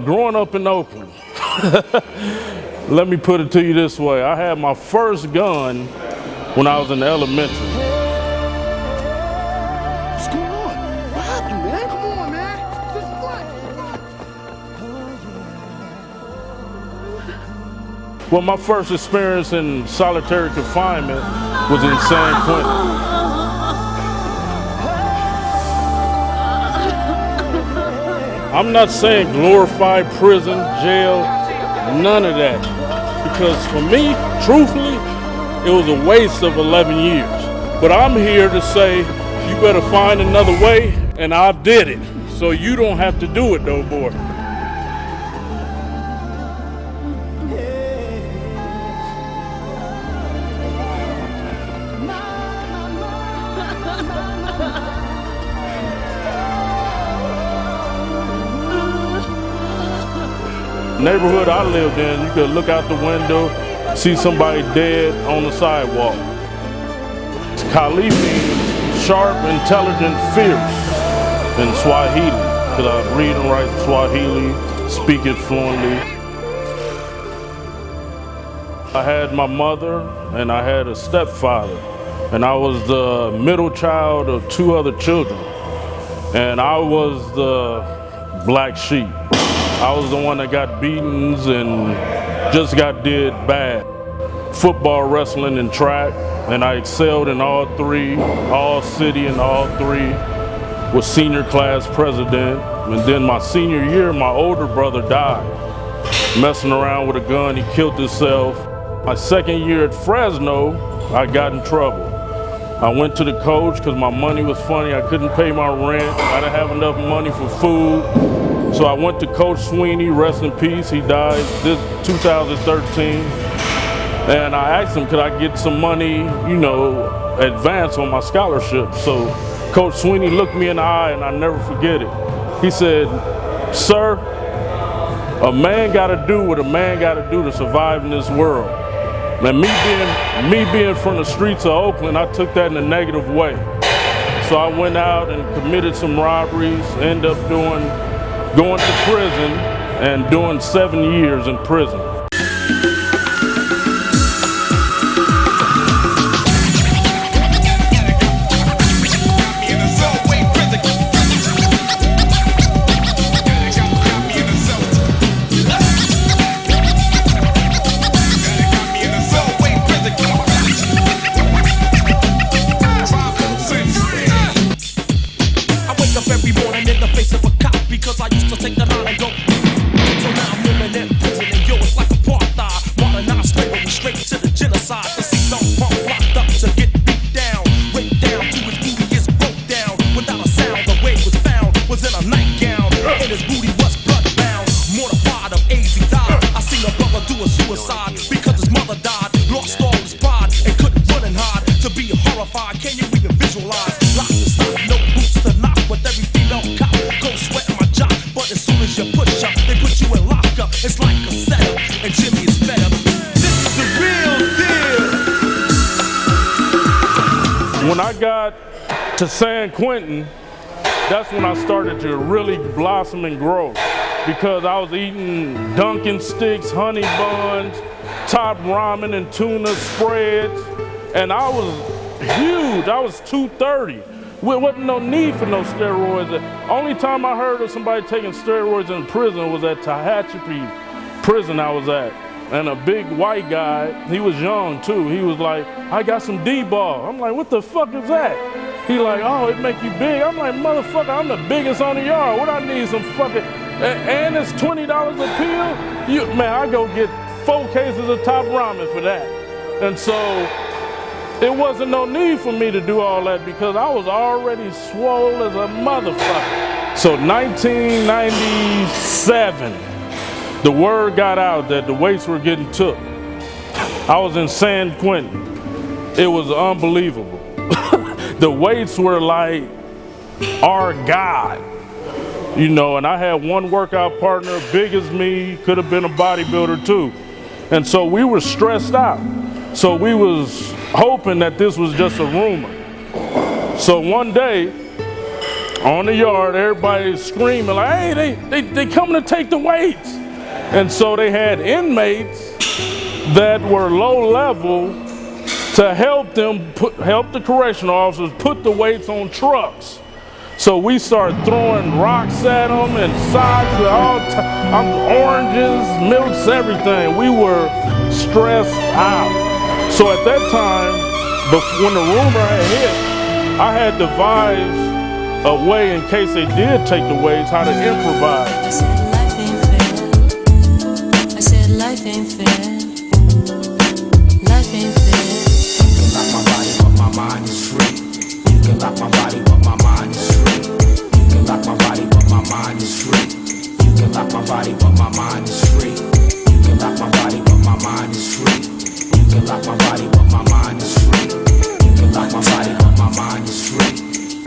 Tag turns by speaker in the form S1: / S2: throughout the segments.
S1: Growing up in Oakland, let me put it to you this way. I had my first gun when I was in elementary.
S2: What's going on? What happened, man? Come on, man. This is
S1: Well, my first experience in solitary confinement was in San Quentin. I'm not saying glorified prison, jail, none of that. Because for me, truthfully, it was a waste of 11 years. But I'm here to say, you better find another way, and I did it. So you don't have to do it no more. Neighborhood I lived in, you could look out the window, see somebody dead on the sidewalk. Khalifi means sharp, intelligent, fierce in Swahili, because I read and write Swahili, speak it fluently. I had my mother and I had a stepfather, and I was the middle child of two other children, and I was the black sheep. I was the one that got beatings and just got did bad. Football, wrestling, and track, and I excelled in all three, all city and all three. Was senior class president, and then my senior year, my older brother died. Messing around with a gun, he killed himself. My second year at Fresno, I got in trouble. I went to the coach because my money was funny. I couldn't pay my rent. I didn't have enough money for food. So I went to Coach Sweeney, rest in peace. He died this 2013. And I asked him, could I get some money, advance on my scholarship? So Coach Sweeney looked me in the eye, and I'll never forget it. He said, "Sir, a man gotta do what a man gotta do to survive in this world." And me being from the streets of Oakland, I took that in a negative way. So I went out and committed some robberies, ended up going to prison and doing 7 years in prison.
S3: Because I used to take the line and go. So now I'm living in prison, and yo, it's like apartheid. Modernized slavery straight to the genocide. The seatbelt pump locked up to get beat down. Went down to his booty, is broke down. Without a sound, the way was found was in a nightgown. And his booty was blood bound. Mortified of AIDS, he died. I seen a brother do a suicide because his mother died. Lost all his pride and couldn't run and hide. To be horrified, can you even visualize? Locked and stock, no boots to knock with every female cop. Go sweating my jock, but as soon as you push up, they put you in lockup. It's like a setup, and Jimmy is fed up. This is the real deal.
S1: When I got to San Quentin, that's when I started to really blossom and grow, because I was eating Dunkin' sticks, honey buns, top ramen and tuna spreads, and I was huge. I was 230. There wasn't no need for no steroids. The only time I heard of somebody taking steroids in prison was at Tehachapi prison I was at. And a big white guy, he was young too, he was like, "I got some D-ball." I'm like, "What the fuck is that?" He like, "Oh, it make you big." I'm like, "Motherfucker, I'm the biggest on the yard. What I need some fucking, and it's $20 a pill? Man, I go get 4 cases of top ramen for that." And so, it wasn't no need for me to do all that because I was already swole as a motherfucker. So 1997, the word got out that the weights were getting took. I was in San Quentin. It was unbelievable. The weights were like our God, and I had one workout partner, big as me, could have been a bodybuilder too. And so we were stressed out. So we was hoping that this was just a rumor. So one day, on the yard, everybody screaming like, hey, they coming to take the weights. And so they had inmates that were low level to help them help the correctional officers put the weights on trucks. So we started throwing rocks at them and socks and oranges, milks, everything. We were stressed out. So at that time, when the rumor had hit, I had devised a way in case they did take the weights, how to improvise.
S4: I said life ain't fair. I said life ain't fair. Life ain't fair.
S3: You can lock my body, but my mind is free. You can lock my body, but my mind is free. You can lock my body, but my mind is free. You can lock my body, but my mind is free. You can lock my body, but my mind is free. You can lock my body, but my mind is free. You can lock my body, but my mind is free.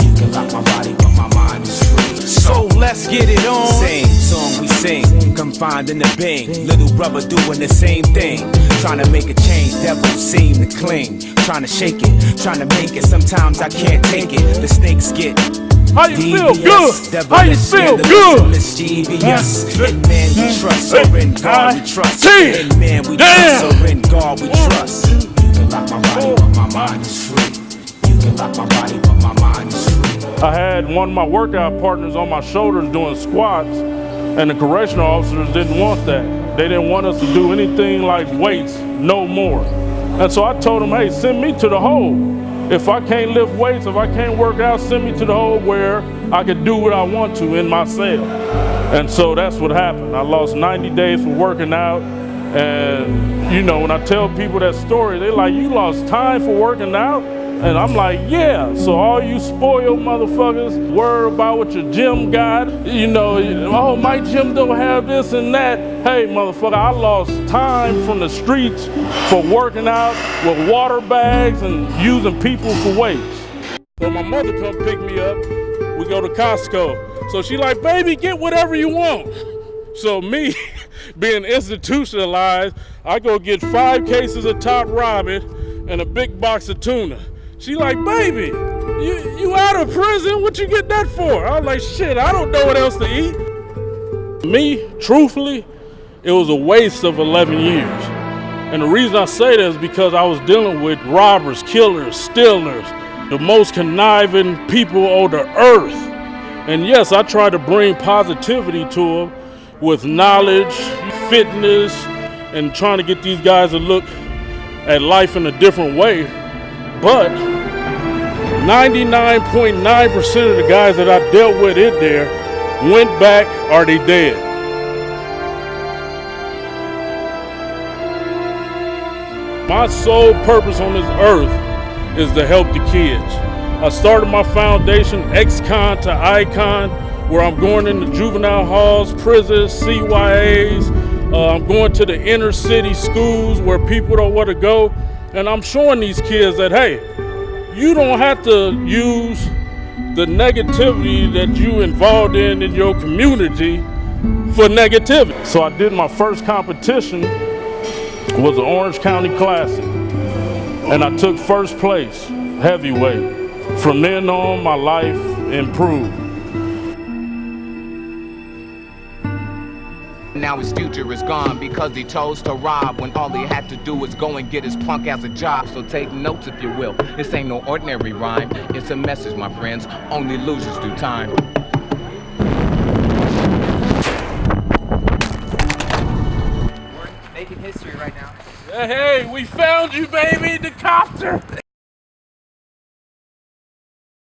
S3: You can lock my body, but my mind is free.
S5: So let's get it on. Same song we sing, confined in the bing. Little brother doing the same thing. Trying to make a change, devils seem to cling. Trying to shake it, trying to make it. Sometimes I can't take it. The snakes get
S1: How you feel?
S5: devious,
S1: Good. How you
S5: devilish,
S1: feel?
S5: scandalous,
S1: Good.
S5: and mischievous. In man we trust, so in God we trust.
S1: Hey.
S5: In man we trust, so in God we trust.
S3: You can lock my body, but my mind is free. You can lock my body, but my mind is free.
S1: I had one of my workout partners on my shoulders doing squats, and the correctional officers didn't want that. They didn't want us to do anything like weights, no more. And so I told them, hey, send me to the hole. If I can't lift weights, if I can't work out, send me to the hole where I could do what I want to in my cell. And so that's what happened. I lost 90 days for working out. And, you know, when I tell people that story, they're like, you lost time for working out? And I'm like, yeah. So all you spoiled motherfuckers worry about what your gym got. You know, oh, my gym don't have this and that. Hey, motherfucker, I lost time from the streets for working out with water bags and using people for weights. So my mother come pick me up. We go to Costco. So she like, baby, get whatever you want. So me, being institutionalized, I go get 5 cases of Top Ramen and a big box of tuna. She like, baby, you out of prison? What you get that for? I was like, shit, I don't know what else to eat. Me, truthfully, it was a waste of 11 years. And the reason I say that is because I was dealing with robbers, killers, stealers, the most conniving people on the earth. And yes, I tried to bring positivity to them with knowledge, fitness, and trying to get these guys to look at life in a different way. But 99.9% of the guys that I dealt with in there went back or they dead. My sole purpose on this earth is to help the kids. I started my foundation, Ex-Con to Icon, where I'm going into juvenile halls, prisons, CYAs. I'm going to the inner city schools where people don't want to go. And I'm showing these kids that, hey, you don't have to use the negativity that you involved in your community for negativity. So I did my first competition, was the Orange County Classic. And I took first place, heavyweight. From then on, my life improved.
S6: Now his future is gone because he chose to rob when all he had to do was go and get his punk ass a job. So take notes if you will. This ain't no ordinary rhyme. It's a message, my friends. Only losers do time.
S7: We're making history right now.
S1: Hey, we found you, baby, the copter.